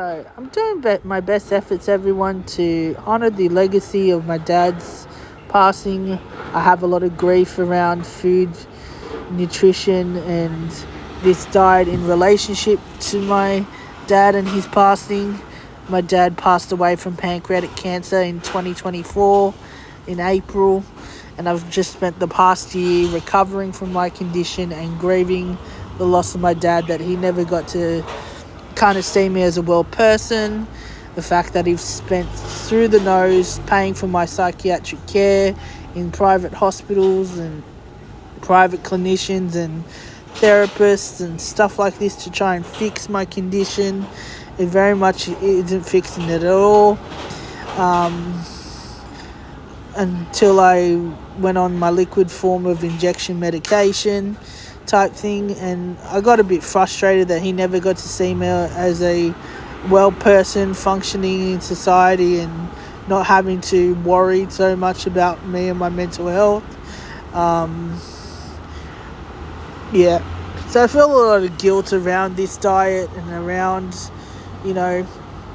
I'm doing my best efforts, everyone, to honor the legacy of my dad's passing. I have a lot of grief around food, nutrition, and this died in relationship to my dad and his passing. My dad passed away from pancreatic cancer in 2024 in April, and I've just spent the past year recovering from my condition and grieving the loss of my dad, that he never got to kind of see me as a well person. The fact that he's spent through the nose paying for my psychiatric care in private hospitals and private clinicians and therapists and stuff like this to try and fix my condition. It very much isn't fixing it at all. Until I went on my liquid form of injection medication type thing, and I got a bit frustrated that he never got to see me as a well person functioning in society and not having to worry so much about me and my mental health. Yeah, so I feel a lot of guilt around this diet and around,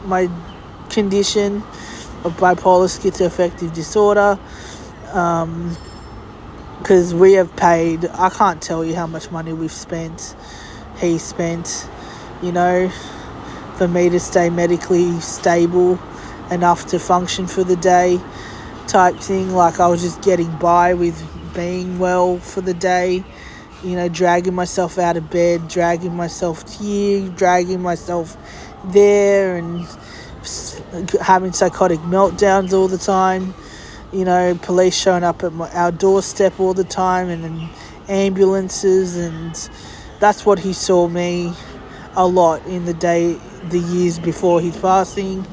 my condition of bipolar schizoaffective disorder. Because we have paid, I can't tell you how much money he spent, for me to stay medically stable enough to function for the day type thing. Like, I was just getting by with being well for the day, dragging myself out of bed, dragging myself here, dragging myself there, and having psychotic meltdowns all the time. Police showing up at our doorstep all the time, and then ambulances, and that's what he saw me a lot in the years before his passing.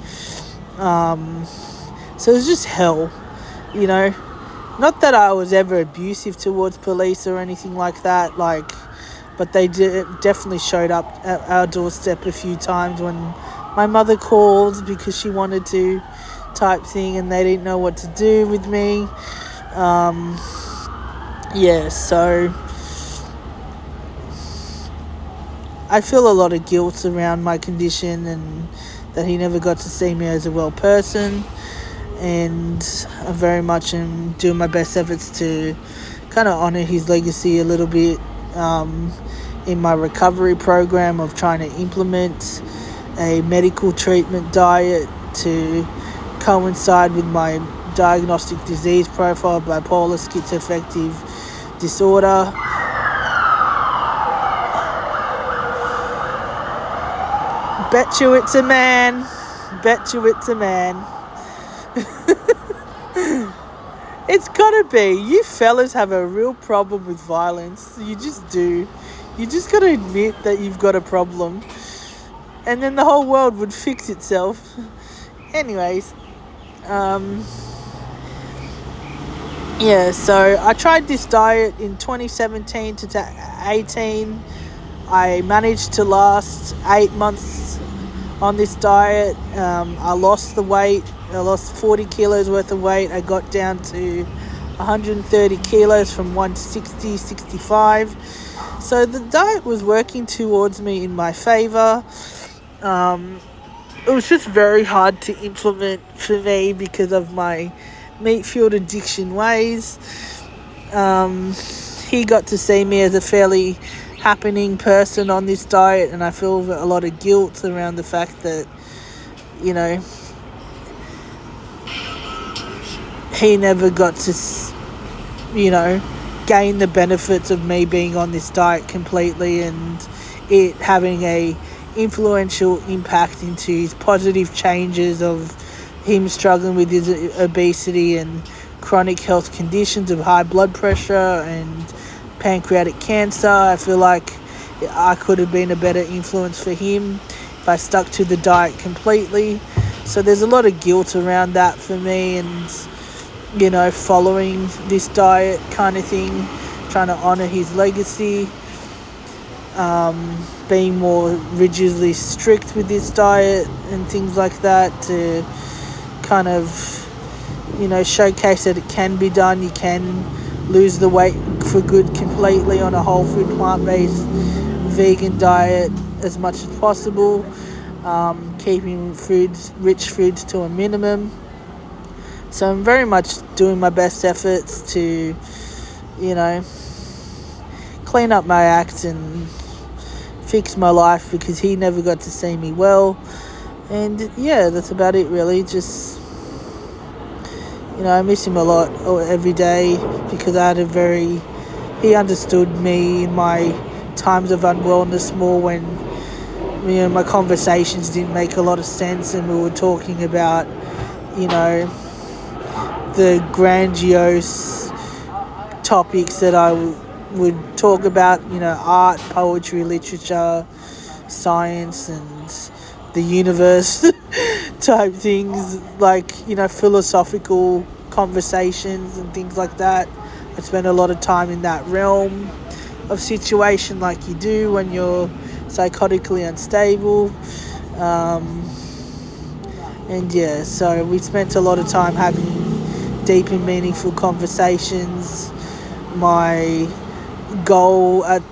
So it was just hell, Not that I was ever abusive towards police or anything like that, but they definitely showed up at our doorstep a few times when my mother called because she wanted to type thing, and they didn't know what to do with me. So I feel a lot of guilt around my condition and that he never got to see me as a well person, and I very much am doing my best efforts to kind of honor his legacy a little bit in my recovery program of trying to implement a medical treatment diet to coincide with my diagnostic disease profile, bipolar schizoaffective disorder. Bet you it's a man. Bet you it's a man. It's gotta be. You fellas have a real problem with violence. You just do. You just gotta admit that you've got a problem, and then the whole world would fix itself. Anyways, so I tried this diet in 2017 to 18. I managed to last 8 months on this diet. I lost the weight. I lost 40 kilos worth of weight. I got down to 130 kilos from 160, 65. So the diet was working towards me in my favor. It was just very hard to implement for me because of my meat-fueled addiction ways. He got to see me as a fairly happening person on this diet, and I feel a lot of guilt around the fact that, he never got to, gain the benefits of me being on this diet completely, and it having a influential impact into his positive changes of him struggling with his obesity and chronic health conditions of high blood pressure and pancreatic cancer. I feel like I could have been a better influence for him if I stuck to the diet completely. So there's a lot of guilt around that for me, and following this diet kind of thing, trying to honor his legacy, being more rigidly strict with this diet and things like that to kind of, showcase that it can be done. You can lose the weight for good completely on a whole food, plant-based, vegan diet as much as possible. keeping rich foods to a minimum. So I'm very much doing my best efforts to, you know, clean up my act and fix my life, because he never got to see me well. And yeah, that's about it really. Just, I miss him a lot every day, because he understood me in my times of unwellness more, when my conversations didn't make a lot of sense and we were talking about the grandiose topics that I would talk about, art, poetry, literature, science, and the universe type things, like philosophical conversations and things like that. I spend a lot of time in that realm of situation, like you do when you're psychotically unstable. And yeah, so we spent a lot of time having deep and meaningful conversations. My goal at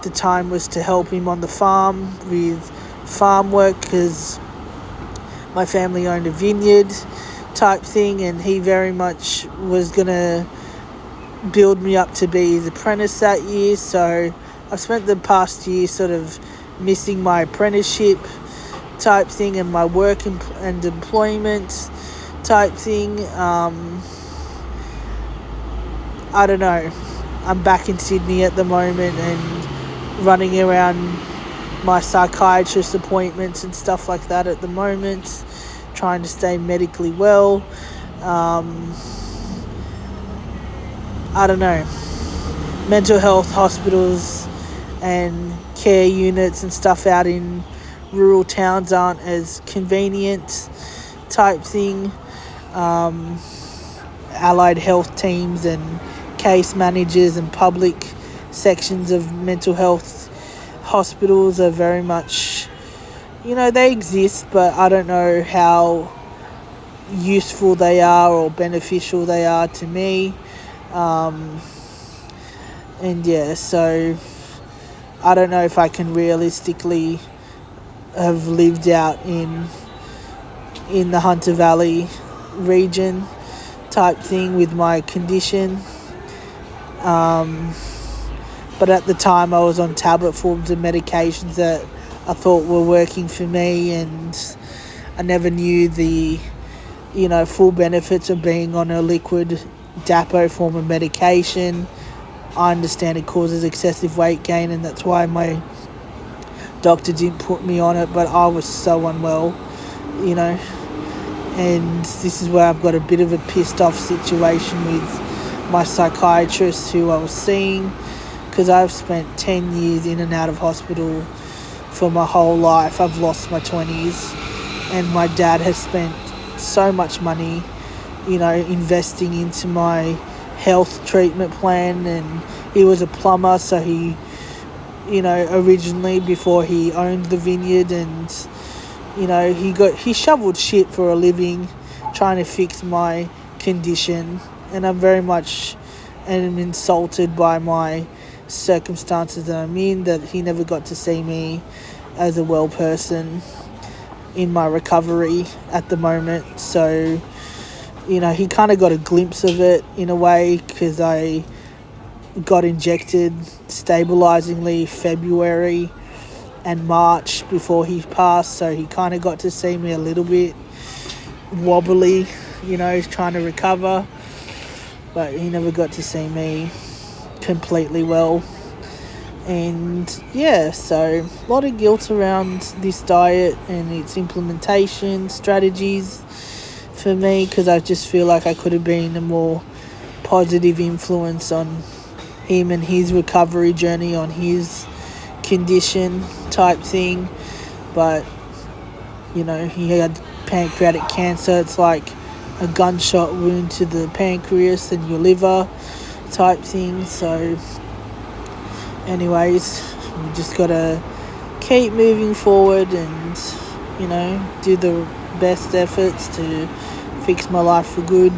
the time was to help him on the farm with farm work, because my family owned a vineyard type thing, and he very much was going to build me up to be his apprentice that year. So I've spent the past year sort of missing my apprenticeship type thing and my work and employment type thing. I don't know. I'm back in Sydney at the moment and running around my psychiatrist appointments and stuff like that at the moment, trying to stay medically well. I don't know. Mental health hospitals and care units and stuff out in rural towns aren't as convenient type thing. Allied health teams and case managers and public sections of mental health hospitals are very much, they exist, but I don't know how useful they are or beneficial they are to me. And yeah, so I don't know if I can realistically have lived out in the Hunter Valley region type thing with my condition. But at the time I was on tablet forms of medications that I thought were working for me, and I never knew the full benefits of being on a liquid Dappo form of medication. I understand it causes excessive weight gain, and that's why my doctor didn't put me on it, but I was so unwell, and this is where I've got a bit of a pissed off situation with my psychiatrist who I was seeing, because I've spent 10 years in and out of hospital for my whole life. I've lost my 20s, and my dad has spent so much money, investing into my health treatment plan, and he was a plumber, so he, originally before he owned the vineyard, and, he shoveled shit for a living trying to fix my condition, and I'm very much insulted by my circumstances that I'm in, that he never got to see me as a well person in my recovery at the moment. So, he kind of got a glimpse of it in a way, because I got injected stabilizingly February and March before he passed, so he kind of got to see me a little bit wobbly, trying to recover, but he never got to see me completely well. And yeah, so a lot of guilt around this diet and its implementation strategies for me, because I just feel like I could have been a more positive influence on him and his recovery journey, on his condition type thing. But he had pancreatic cancer. It's like a gunshot wound to the pancreas and your liver type thing. So anyways, we just gotta keep moving forward and do the best efforts to fix my life for good.